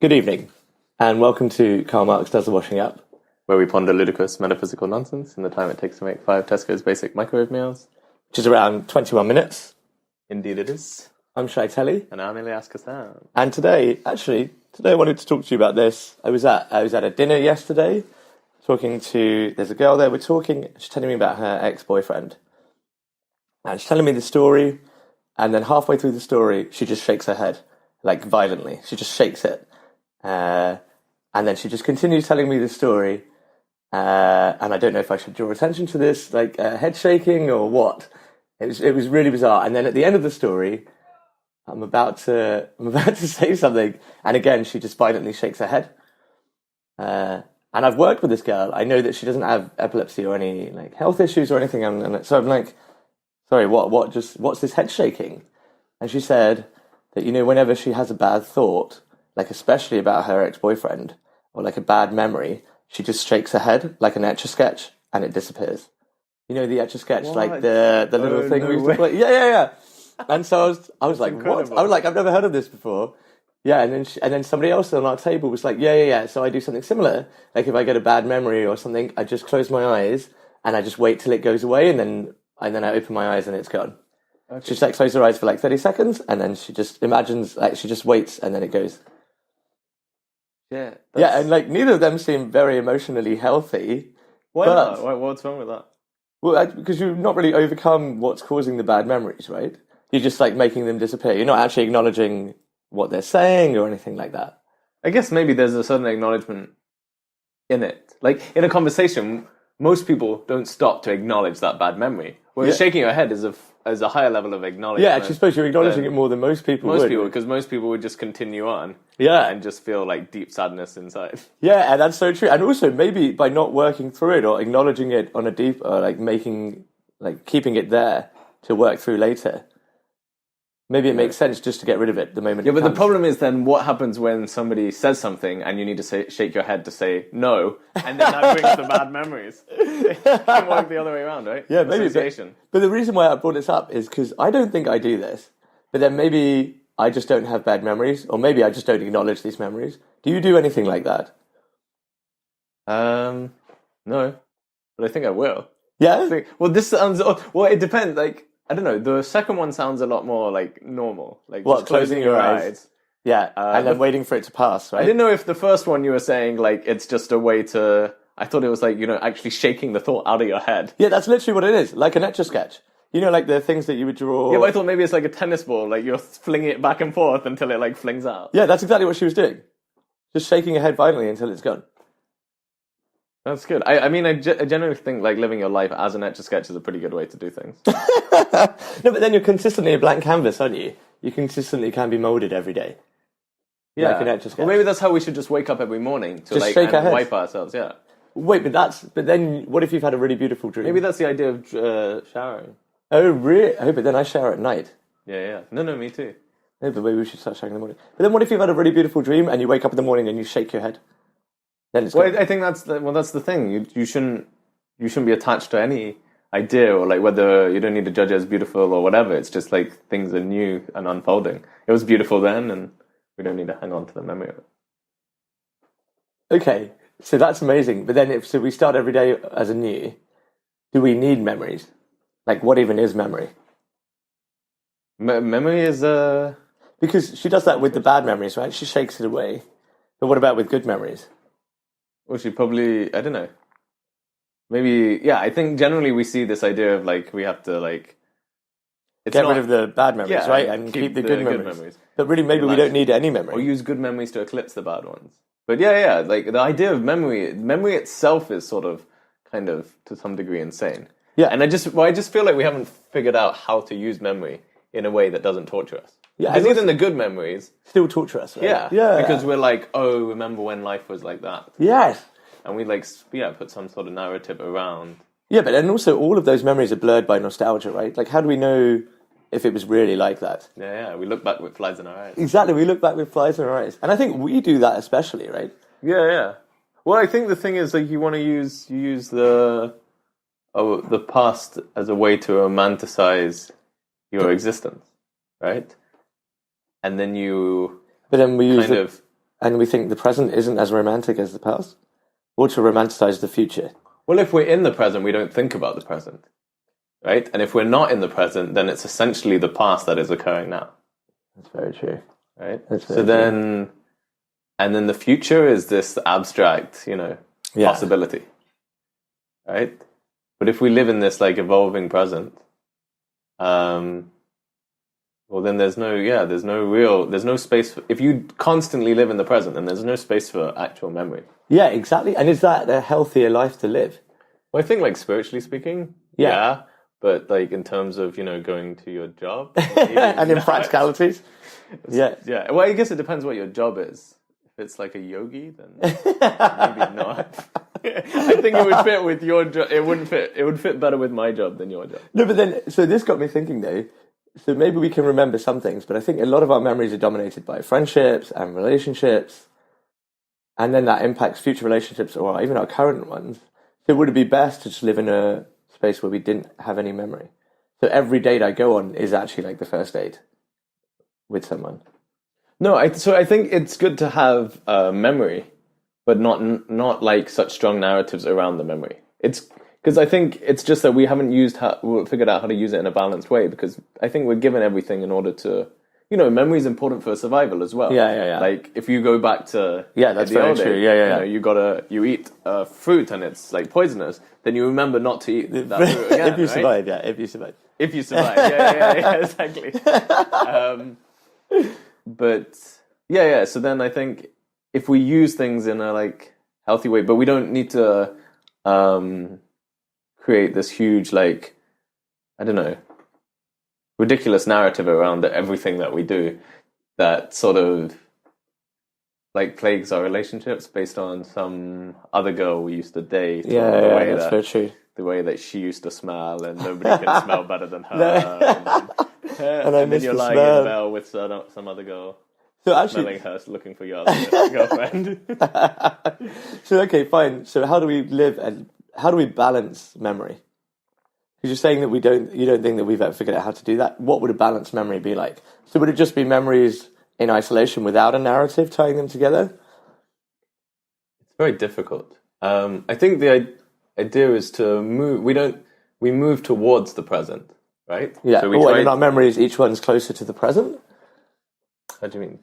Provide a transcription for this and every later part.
Good evening, and welcome to Karl Marx Does the Washing Up, where we ponder ludicrous metaphysical nonsense in the time it takes to make 5 Tesco's basic microwave meals. which is around 21 minutes. Indeed it is. I'm Shy Telly, And I'm Ilyas and Shy. and today I wanted to talk to you about this. I was at a dinner yesterday, there's a girl there, she's telling me about her ex-boyfriend. And she's telling me the story, and then halfway through the story, she just shakes her head, like violently. She just shakes it. And then she just continues telling me the story, and I don't know if I should draw attention to this, like head shaking or what. It was really bizarre. And then at the end of the story, I'm about to say something, and again she just violently shakes her head. And I've worked with this girl. I know that she doesn't have epilepsy or any like health issues or anything. So I'm like, sorry, what's this head shaking? And she said that whenever she has a bad thought, like especially about her ex-boyfriend, or like a bad memory, she just shakes her head like an Etch-a-Sketch and it disappears. You know the Etch-a-Sketch, like the little thing we used to play? Yeah. And so I was like, incredible. what? I was like, I've never heard of this before. Yeah, and then somebody else on our table was like, yeah. So I do something similar. Like if I get a bad memory or something, I just close my eyes and I just wait till it goes away, and then I open my eyes and it's gone. Okay. She just like closes her eyes for like 30 seconds, and then she just imagines, like she just waits, and then it goes. Yeah. Yeah, and like neither of them seem very emotionally healthy. Why not? What's wrong with that? Well, because you've not really overcome what's causing the bad memories, right? You're just like making them disappear. You're not actually acknowledging what they're saying or anything like that. I guess maybe there's a certain acknowledgement in it. Like in a conversation, most people don't stop to acknowledge that bad memory. Whereas shaking your head is a higher level of acknowledgement. Yeah, actually, I suppose you're acknowledging it more than most people would. Because most people would just continue on. Yeah. And just feel like deep sadness inside. Yeah, and that's so true. And also, maybe by not working through it or acknowledging it on a deep, or keeping it there to work through later, maybe it makes sense just to get rid of it the moment it but comes. the problem is then what happens when somebody says something and you need to shake your head to say no, and then that brings the bad memories. It can work the other way around, right? Yeah, maybe. Association. But the reason why I brought this up is because I don't think I do this, but then maybe I just don't have bad memories, or maybe I just don't acknowledge these memories. Do you do anything like that? No, but I think I will. Yeah? Well, this sounds... Well, it depends, like... I don't know, the second one sounds a lot more, like, normal. Like, What, just closing your eyes. Yeah, and then waiting for it to pass, right? I didn't know if the first one you were saying, like, it's just a way to... I thought it was, like, actually shaking the thought out of your head. Yeah, that's literally what it is, like an Etch-a-Sketch. Like the things that you would draw... Yeah, but I thought maybe it's like a tennis ball, like, you're flinging it back and forth until it, like, flings out. Yeah, that's exactly what she was doing. Just shaking her head violently until it's gone. That's good. I generally think, like, living your life as an Etch-a-Sketch is a pretty good way to do things. No, but then you're consistently a blank canvas, aren't you? You consistently can be moulded every day. Yeah. Like an Etch-a-Sketch. Well, maybe that's how we should just wake up every morning to, just like, shake our heads. wipe ourselves, yeah. Wait, but then what if you've had a really beautiful dream? Maybe that's the idea of showering. Oh, really? Oh, but then I shower at night. Yeah. No, me too. No, but maybe we should start showering in the morning. But then what if you've had a really beautiful dream and you wake up in the morning and you shake your head? Then it's gone. I think that's the thing. You shouldn't be attached to any idea, or like whether you don't need to judge it as beautiful or whatever. It's just like things are new and unfolding. It was beautiful then, and we don't need to hang on to the memory of it. Okay, so that's amazing. But then so we start every day as a new, do we need memories? Like, what even is memory? Memory is Because she does that with the bad memories, right? She shakes it away. But what about with good memories? Well, she probably, I don't know. Maybe, yeah, I think generally we see this idea of, like, we have to, like... Get rid of the bad memories, right? And keep the good memories. But really, maybe we don't need any memory. Or use good memories to eclipse the bad ones. But yeah, like, the idea of memory itself is sort of, kind of, to some degree, insane. Yeah. And I just feel like we haven't figured out how to use memory in a way that doesn't torture us. Yeah, because even the good memories... Still torture us, right? Yeah. Because we're like, oh, remember when life was like that. Yes. And we, like, put some sort of narrative around. Yeah, but then also all of those memories are blurred by nostalgia, right? Like, how do we know if it was really like that? Yeah, we look back with flies in our eyes. Exactly, we look back with flies in our eyes. And I think we do that especially, right? Yeah. Well, I think the thing is, like, you want to use the past as a way to romanticize your existence, right? And then you But then we use and we think the present isn't as romantic as the past, or to romanticize the future. Well, if we're in the present, we don't think about the present, right? And if we're not in the present, then it's essentially the past that is occurring now. That's very true. Right? That's very So then, and then the future is this abstract, possibility, right? But if we live in this like evolving present, well, then there's no space for, if you constantly live in the present, then there's no space for actual memory. Yeah, exactly. And is that a healthier life to live? Well, I think like spiritually speaking, yeah. But like in terms of, going to your job. And in practicalities. Yeah. Yeah. Well, I guess it depends what your job is. If it's like a yogi, then maybe not. I think it would fit with your job. It wouldn't fit. It would fit better with my job than your job. No, but then, so this got me thinking though. So maybe we can remember some things, but I think a lot of our memories are dominated by friendships and relationships. And then that impacts future relationships or even our current ones. So would it be best to just live in a space where we didn't have any memory? So every date I go on is actually like the first date with someone. No, so I think it's good to have memory, but not like such strong narratives around the memory. It's because I think it's just that we haven't figured out how to use it in a balanced way, because I think we're given everything in order to, memory is important for survival as well. Yeah. Like if you go back to that's very true. Yeah. You eat fruit and it's like poisonous, then you remember not to eat that fruit again. If you right? survive, yeah. If you survive. If you survive, yeah, exactly. But so then I think if we use things in a like healthy way, but we don't need to create this huge like, I don't know, ridiculous narrative around everything that we do that sort of like plagues our relationships based on some other girl we used to date. That's very true. The way that she used to smell, and nobody can smell better than her. And then you're lying smell. in bed with some other girl. So actually, smelling her, looking for your other girlfriend. So okay, fine. So how do we live and how do we balance memory? Because you're saying that you don't think that we've ever figured out how to do that. What would a balanced memory be like? So would it just be memories in isolation without a narrative tying them together? It's very difficult. I think the idea is to move. We move towards the present, right? Yeah. So in our memories, each one's closer to the present. How do you mean?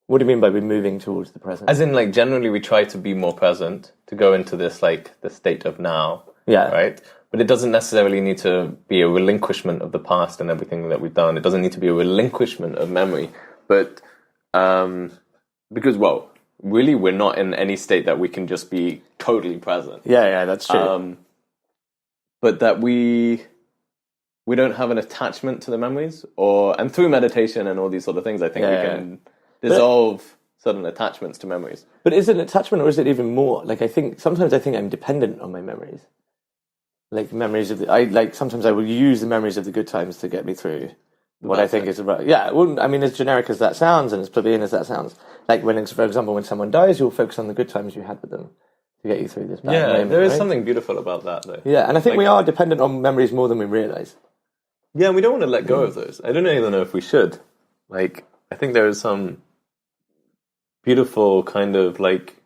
What do you mean by we're moving towards the present? As in, like, generally we try to be more present, to go into this, like, the state of now. Yeah. Right? But it doesn't necessarily need to be a relinquishment of the past and everything that we've done. It doesn't need to be a relinquishment of memory. But, because, well, really we're not in any state that we can just be totally present. Yeah, that's true. But that we don't have an attachment to the memories, and through meditation and all these sort of things, I think we can dissolve certain attachments to memories. But is it an attachment, or is it even more? Like, sometimes I think I'm dependent on my memories. Like memories of sometimes I will use the memories of the good times to get me through what I think is about. Yeah, well, I mean, as generic as that sounds and as plebeian as that sounds, like for example, when someone dies, you'll focus on the good times you had with them to get you through this bad moment, there is right? something beautiful about that, though. Yeah, and I think we are dependent on memories more than we realise. Yeah, and we don't want to let go of those. I don't even know if we should. Like, I think there is some beautiful kind of like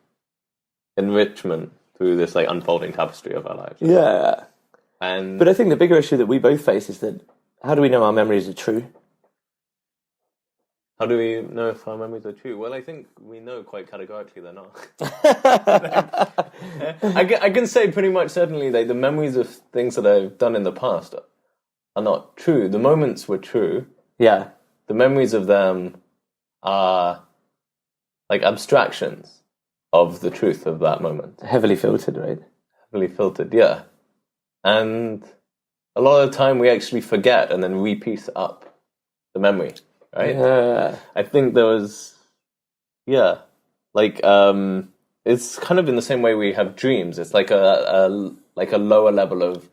enrichment through this like unfolding tapestry of our lives. Yeah. But I think the bigger issue that we both face is that how do we know our memories are true? How do we know if our memories are true? Well, I think we know quite categorically they're not. I can say pretty much certainly that the memories of things that I've done in the past are not true. The moments were true. Yeah. The memories of them are like abstractions of the truth of that moment. Heavily filtered, right? Heavily filtered, yeah. And a lot of the time we actually forget and then repiece up the memory, right? Yeah. I think there was, like, it's kind of in the same way we have dreams. It's like a lower level of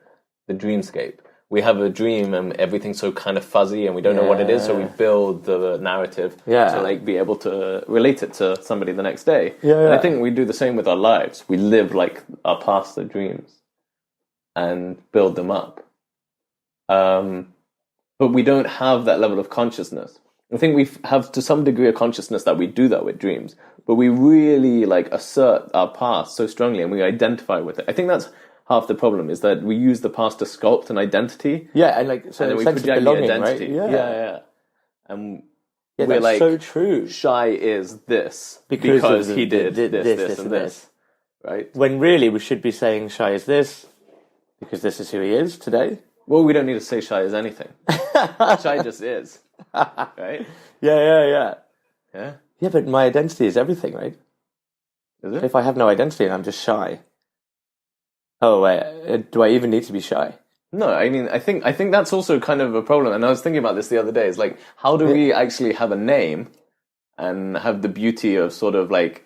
the dreamscape. We have a dream and everything's so kind of fuzzy and we don't know what it is, so we build the narrative to like be able to relate it to somebody the next day. And I think we do the same with our lives. We live like our past the dreams and build them up. But we don't have that level of consciousness. I think we have to some degree of consciousness that we do that with dreams, but we really like assert our past so strongly and we identify with it. I think that's half the problem, is that we use the past to sculpt an identity. Yeah, and like so and then we sense of project the belonging, identity. right? Yeah. And Yeah, we're that's like, so true. Shy is this Because he did this, and this. Right? When really we should be saying Shy is this because this is who he is today. Well, we don't need to say Shy is anything. Shy just is. Right? Yeah. Yeah? Yeah, but my identity is everything, right? Is it? If I have no identity and I'm just shy. Oh, wait, do I even need to be shy? No, I mean, I think that's also kind of a problem. And I was thinking about this the other day. It's like, how do we actually have a name and have the beauty of sort of like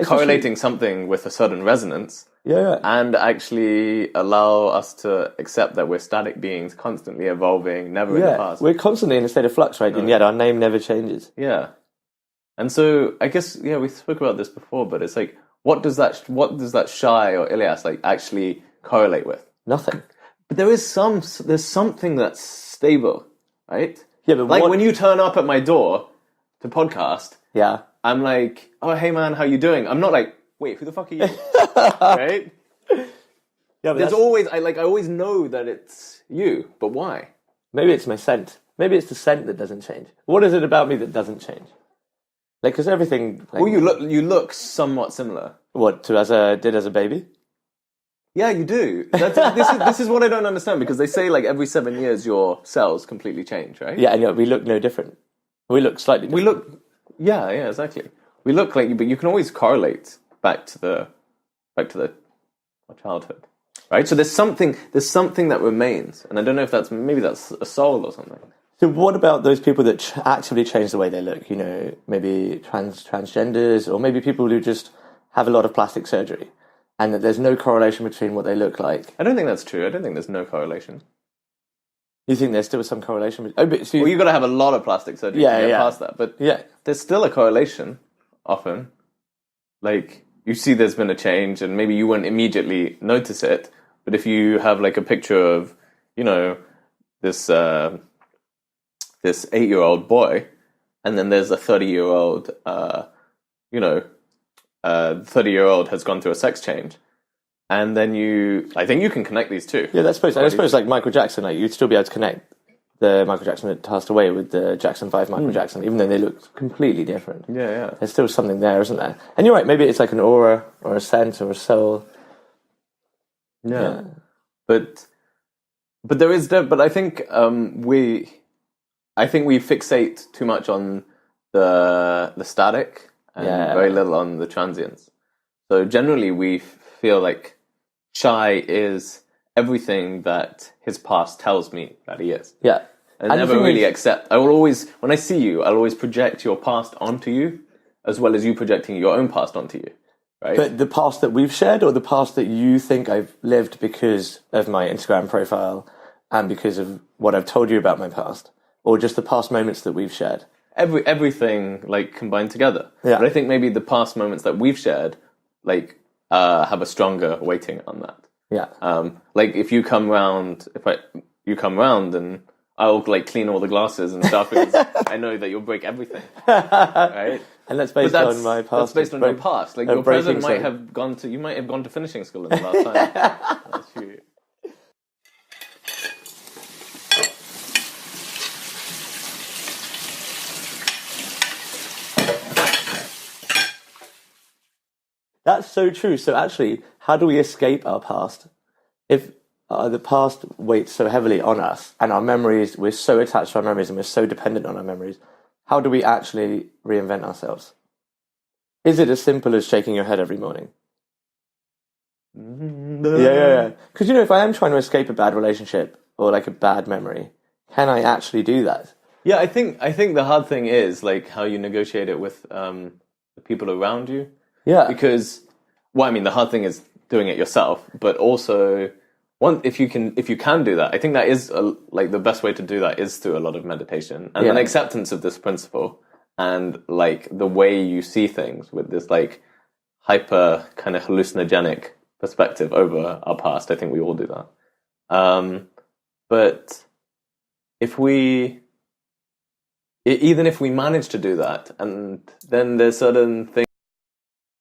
correlating something with a certain resonance? Yeah. And actually allow us to accept that we're static beings, constantly evolving, never in the past. We're constantly in a state of flux, right? And yet our name never changes. Yeah. And so I guess, we spoke about this before, but it's like, what does that Shy or Ilyas like actually correlate with? Nothing. But there's something that's stable, right? Yeah, but like when you turn up at my door to podcast, I'm like, oh, hey man, how you doing? I'm not like, wait, who the fuck are you? Right? Yeah, there's always, I always know that it's you, but why? Maybe it's my scent. Maybe it's the scent that doesn't change. What is it about me that doesn't change? Like, because everything. Like, well, you look somewhat similar. What, to as a baby? Yeah, you do. This is what I don't understand, because they say like every 7 years your cells completely change, right? Yeah, and yet we look no different. We look slightly different. We look, yeah, exactly. We look like you, but you can always correlate back to our childhood, right? So there's something that remains, and I don't know if maybe that's a soul or something. So what about those people that actively change the way they look? You know, maybe transgenders, or maybe people who just have a lot of plastic surgery, and that there's no correlation between what they look like. I don't think that's true. I don't think there's no correlation. You think there's still some correlation? Well, you've got to have a lot of plastic surgery to get past that. But there's still a correlation, often. Like, you see there's been a change, and maybe you won't immediately notice it, but if you have like a picture of, this 8-year-old boy, and then there's a 30-year-old, 30-year-old has gone through a sex change, and then I think you can connect these two. Yeah, I suppose like Michael Jackson, like you'd still be able to connect the Michael Jackson that passed away with the Jackson 5 Michael Jackson, even though they look completely different. Yeah. There's still something there, isn't there? And you're right, maybe it's like an aura or a scent or a soul. Yeah. But there is, but I think we fixate too much on the static and very little on the transience. So generally we feel like Shy is everything that his past tells me that he is. Yeah. And never really accept. When I see you, I'll always project your past onto you, as well as you projecting your own past onto you. Right? But the past that we've shared, or the past that you think I've lived because of my Instagram profile and because of what I've told you about my past, or just the past moments that we've shared? Everything like combined together. Yeah. But I think maybe the past moments that we've shared, like, have a stronger weighting on that. Yeah. Like if you come round, and I'll like clean all the glasses and stuff because I know that you'll break everything, right? And that's based on my past. That's based on your past. Like your present might have gone to finishing school in the last time. That's true. That's so true. So actually, how do we escape our past? If the past weighs so heavily on us, and our memories, we're so attached to our memories and we're so dependent on our memories, how do we actually reinvent ourselves? Is it as simple as shaking your head every morning? Yeah. Because, if I am trying to escape a bad relationship or like a bad memory, can I actually do that? Yeah, I think the hard thing is like how you negotiate it with the people around you. Yeah. Because, the hard thing is doing it yourself, but also if you can do that, I think that is like the best way to do that is through a lot of meditation and an acceptance of this principle and like the way you see things with this like hyper kind of hallucinogenic perspective over our past. I think we all do that. But if we even if we manage to do that, and then there's certain things